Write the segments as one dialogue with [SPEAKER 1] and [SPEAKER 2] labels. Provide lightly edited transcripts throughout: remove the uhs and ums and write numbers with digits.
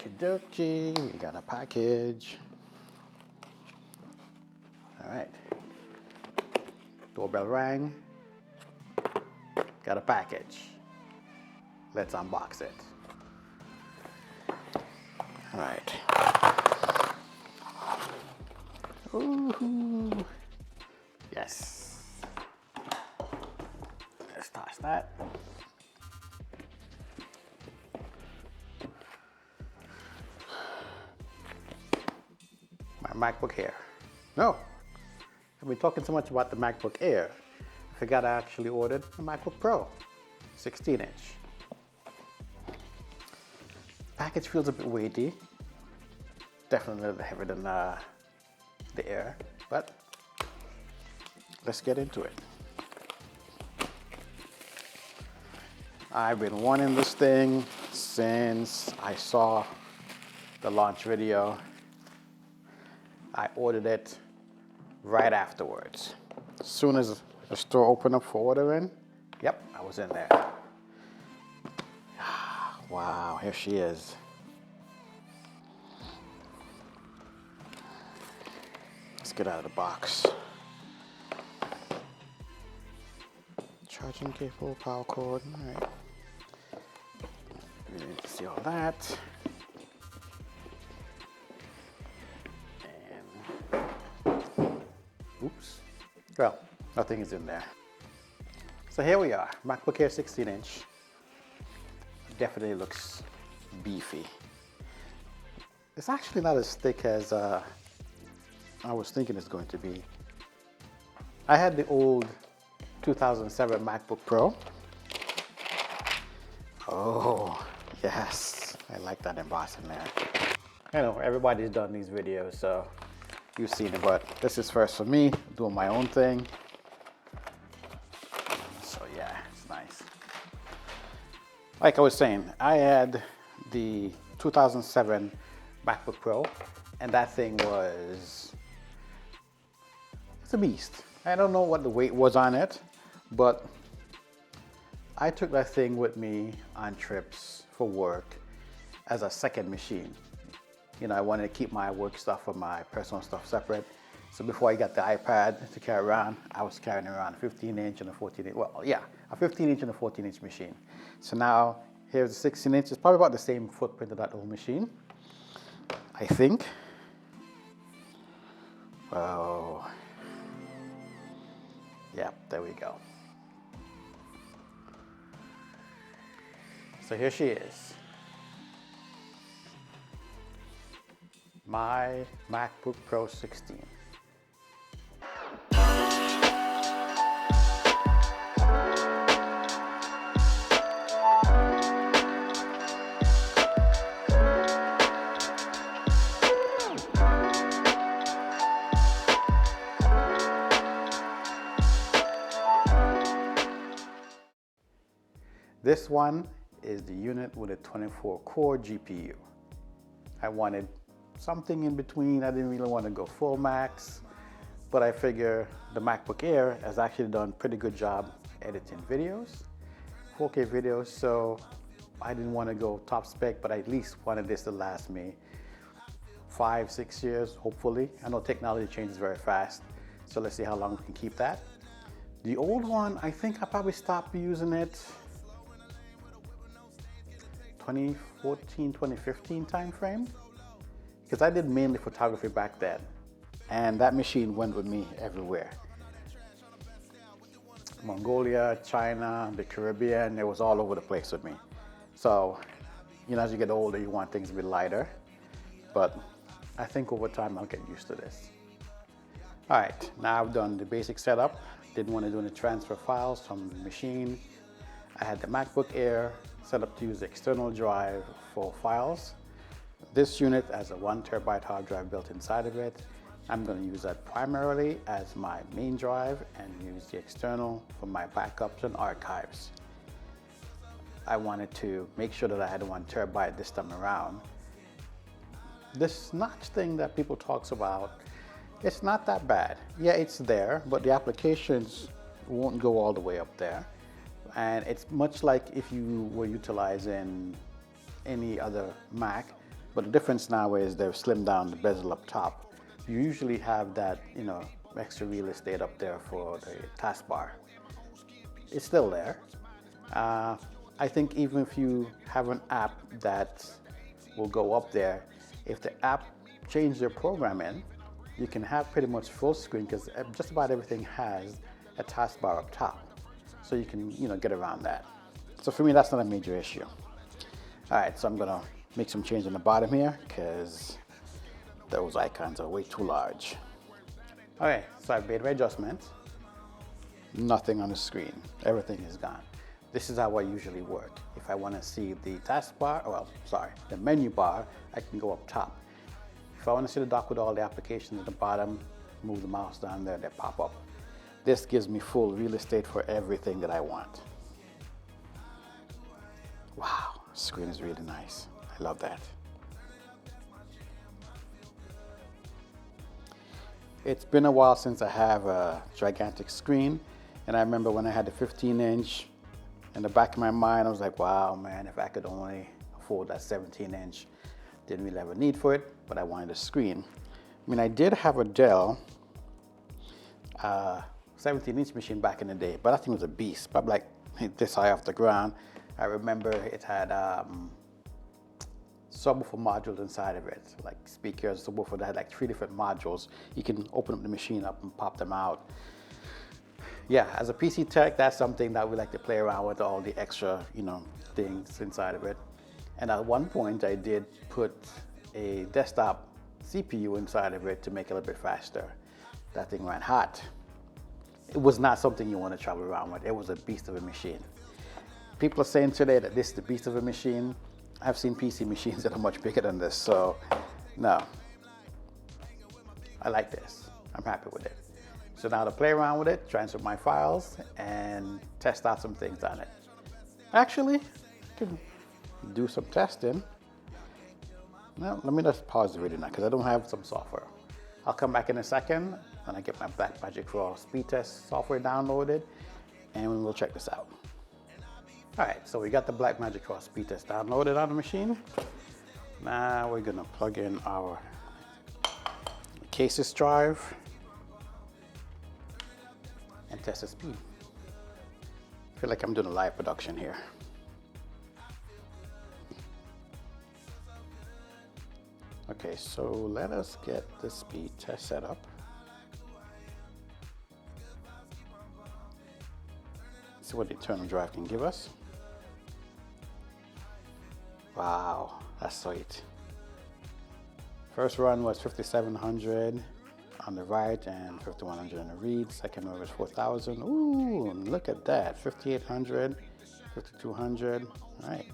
[SPEAKER 1] Okie dokie, we got a package. All right. Doorbell rang. Got a package. Let's unbox it. All right. Ooh. Yes. Let's toss that. My MacBook Air. No, I've been talking so much about the MacBook Air. I forgot I actually ordered a MacBook Pro, 16-inch. Package feels a bit weighty. Definitely a little heavier than the Air, but let's get into it. I've been wanting this thing since I saw the launch video. I ordered it right afterwards. As soon as the store opened up for ordering, yep, I was in there. Wow, here she is. Let's get out of the box. Charging cable, power cord, all right. You need to see all that. Oops. Well, nothing is in there. So here we are, MacBook Air 16-inch. Definitely looks beefy. It's actually not as thick as I was thinking it's going to be. I had the old 2007 MacBook Pro. Oh, yes. I like that embossing there. I know everybody's done these videos, so you've seen it, but this is first for me, doing my own thing. So yeah, it's nice. Like I was saying, I had the 2007 MacBook Pro, and that thing it's a beast. I don't know what the weight was on it, but I took that thing with me on trips for work as a second machine. You know, I wanted to keep my work stuff from my personal stuff separate. So before I got the iPad to carry around, I was carrying around a 15-inch and a 14-inch, well, yeah, a 15-inch and a 14-inch machine. So now, here's the 16-inch. It's probably about the same footprint of that old machine, I think. Oh, yep, there we go. So here she is. My MacBook Pro 16. This one is the unit with a 24-core GPU. I wanted something in between. I didn't really want to go full max, but I figure the MacBook Air has actually done a pretty good job editing videos, 4K videos, so I didn't want to go top spec, but I at least wanted this to last me 5-6 years, hopefully. I know technology changes very fast, so let's see how long we can keep that. The old one, I think I probably stopped using it 2014, 2015 time frame, because I did mainly photography back then, and that machine went with me everywhere. Mongolia, China, the Caribbean, it was all over the place with me. So, you know, as you get older, you want things to be lighter, but I think over time I'll get used to this. All right, now I've done the basic setup. Didn't want to do any transfer files from the machine. I had the MacBook Air set up to use the external drive for files. This unit has a 1 terabyte hard drive built inside of it. I'm going to use that primarily as my main drive and use the external for my backups and archives. I wanted to make sure that I had 1 terabyte this time around. This notch thing that people talks about, it's not that bad. Yeah, it's there, but the applications won't go all the way up there. And it's much like if you were utilizing any other Mac But the difference now is they've slimmed down the bezel up top. You usually have that, you know, extra real estate up there for the taskbar. It's still there. I think even if you have an app that will go up there, if the app changes their programming, you can have pretty much full screen because just about everything has a taskbar up top. So you can, you know, get around that. So for me, that's not a major issue. All right, so I'm gonna make some change on the bottom here because those icons are way too large. Okay, so I've made my adjustments. Nothing on the screen, everything is gone. This is how I usually work. If I want to see the taskbar, the menu bar, I can go up top. If I want to see the dock with all the applications at the bottom, move the mouse down there, they pop up. This gives me full real estate for everything that I want. Wow, the screen is really nice. I love that. It's been a while since I have a gigantic screen, and I remember when I had the 15-inch, in the back of my mind, I was like, wow, man, if I could only afford that 17-inch. Didn't really have a need for it, but I wanted a screen. I mean, I did have a Dell 17-inch machine back in the day, but that thing was a beast, probably like this high off the ground. I remember it had subwoofer modules inside of it, like speakers, subwoofer that had like 3 different modules. You can open up the machine up and pop them out. Yeah, as a PC tech, that's something that we like to play around with, all the extra, you know, things inside of it. And at one point, I did put a desktop CPU inside of it to make it a little bit faster. That thing ran hot. It was not something you want to travel around with. It was a beast of a machine. People are saying today that this is the beast of a machine. I've seen PC machines that are much bigger than this, so no. I like this. I'm happy with it. So now to play around with it, transfer my files, and test out some things on it. Actually, I can do some testing. Now, let me just pause the video now because I don't have some software. I'll come back in a second when I get my Blackmagic for speed test software downloaded, and we'll check this out. All right, so we got the Blackmagic for speed test downloaded on the machine. Now we're gonna plug in our cases drive and test the speed. I feel like I'm doing a live production here. Okay, so let us get the speed test set up. See what the internal drive can give us. Wow, that's sweet. First run was 5,700 on the write and 5,100 on the read. Second run was 4,000. Ooh, look at that. 5,800, 5,200. All right.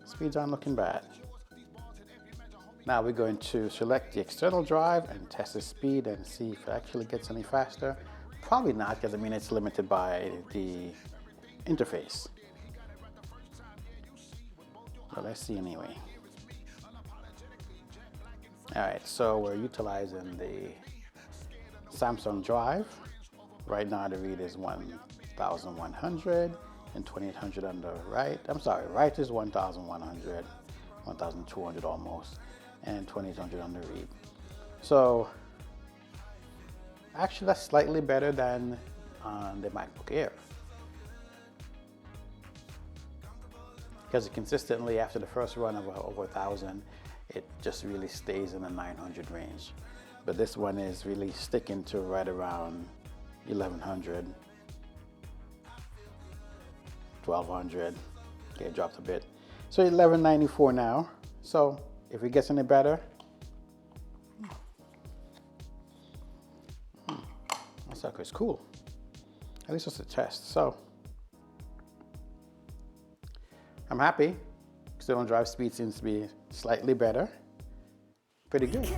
[SPEAKER 1] Speeds aren't looking bad. Now we're going to select the external drive and test the speed and see if it actually gets any faster. Probably not, because I mean it's limited by the interface. But let's see anyway. All right, so we're utilizing the Samsung drive. Right now the read is 1,100 and 2,800 on the write. I'm sorry, write is 1,100, 1,200 almost, and 2,800 on the read. So actually that's slightly better than on the MacBook Air. Because consistently after the first run of over 1,000, it just really stays in the 900 range. But this one is really sticking to right around 1,100, 1,200. Okay, it dropped a bit. So 1,194 now. So if it gets any better, that sucker is cool. At least it's a test. So I'm happy. External drive speed seems to be slightly better. Pretty good.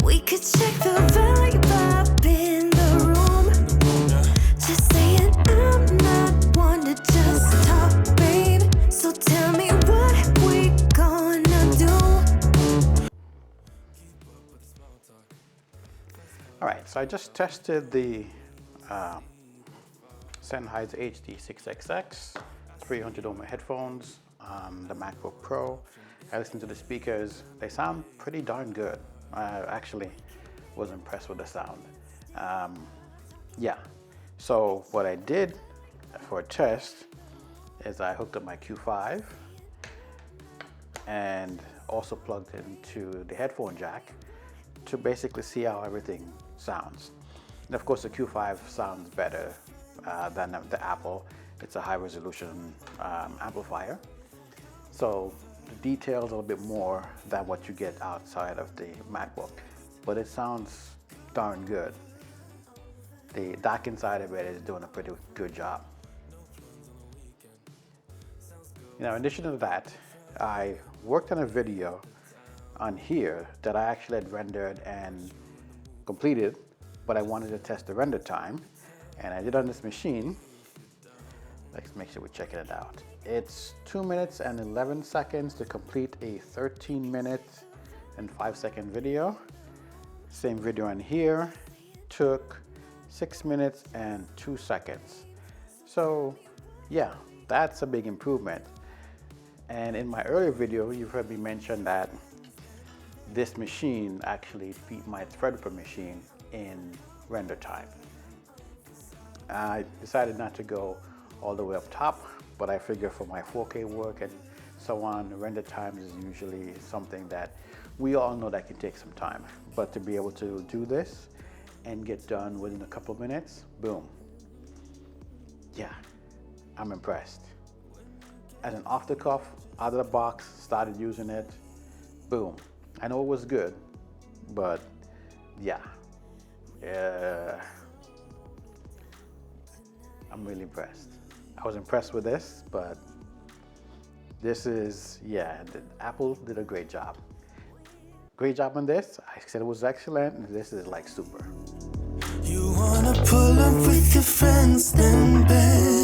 [SPEAKER 1] We could check the vibe up in the room. Just saying I'm not one to just talk, babe. So tell me what we gonna do. All right, so I just tested the Sennheiser HD 6XX 300 ohm headphones, the MacBook Pro. I listened to the speakers. They sound pretty darn good. I actually was impressed with the sound. Yeah, so what I did for a test is I hooked up my Q5 and also plugged into the headphone jack to basically see how everything sounds. And of course the Q5 sounds better than the Apple. It's a high resolution amplifier. So the details a little bit more than what you get outside of the MacBook, but it sounds darn good. The dock inside of it is doing a pretty good job. In addition to that, I worked on a video on here that I actually had rendered and completed, but I wanted to test the render time, and I did on this machine. Let's make sure we're checking it out. It's 2 minutes and 11 seconds to complete a 13-minute and 5-second video. Same video on here took 6 minutes and 2 seconds. So yeah, that's a big improvement. And in my earlier video, you've heard me mention that this machine actually beat my Threadripper machine in render time. I decided not to go all the way up top, but I figure for my 4K work and so on, render time is usually something that we all know that can take some time. But to be able to do this and get done within a couple of minutes, boom. Yeah, I'm impressed. As an off the cuff, out of the box, started using it, boom. I know it was good, but yeah, I'm really impressed. I was impressed with this, but this is, yeah, Apple did a great job. Great job on this. I said it was excellent, and this is like super.
[SPEAKER 2] You wanna pull up with your friends, then bed.